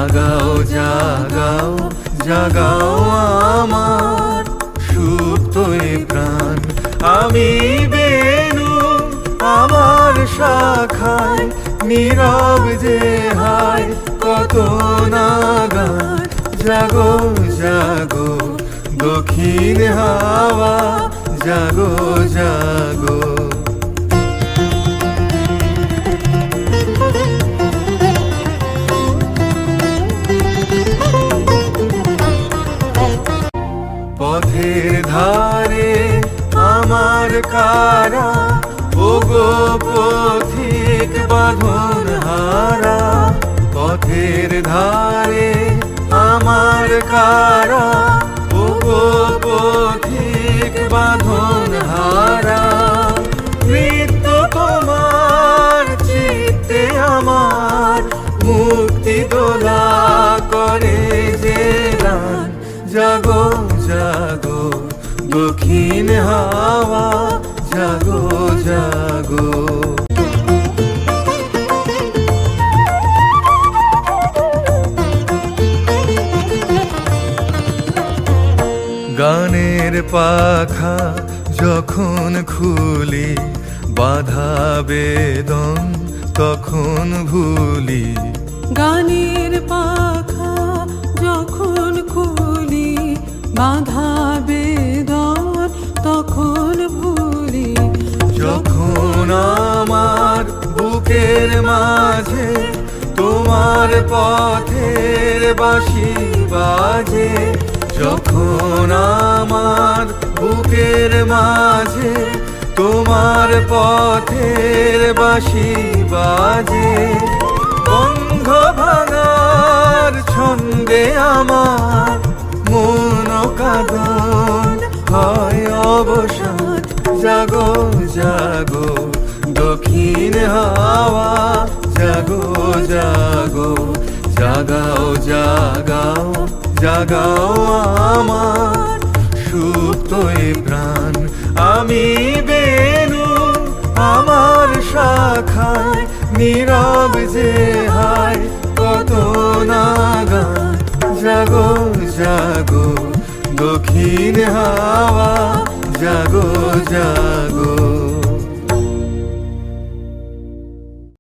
জাগাও জাগাও জাগাও আমার সুপ্ত এ প্রাণ। আমি বেনু আমার শাখায় নীরব যে হায় কত নাগান। জাগো জাগো দক্ষিণ হাওয়া, জাগো জাগো। পথের ধারে আমার কারা, ওগো পথিক বাঁধন হারা। পথের ধারে আমার কারা, ওগো পথিক বাঁধন হারা। মৃত্যু তোমার চিত্তে আমার মুক্তি দোলা করে যে গান। জাগো জাগো দক্ষিণ হাওয়া, জাগো জাগো। গানের পাখা যখন খুলি, বাধা বেদন তখন ভুলি। গানের পাখা যখন খুলি, বাধা বেদন তখন ভুলি। যখন আমার বুকের মাঝে তোমার পথের বাঁশি বাজে। যখন আমার বুকের মাঝে তোমার পথের বাঁশি বাজে। বন্ধ ভাঙার ছন্দে আমার মন কাঁদন হয় অবসান। জাগো জাগো দক্ষিণ হাওয়া, জাগো জাগো। জাগাও জাগাও জাগাও আমার সুপ্ত এ প্রাণ। আমি বেনু আমার শাখায় নীরব যে হায় কত নাগান। জাগো জাগো দক্ষিণ হাওয়া, জাগো জাগো।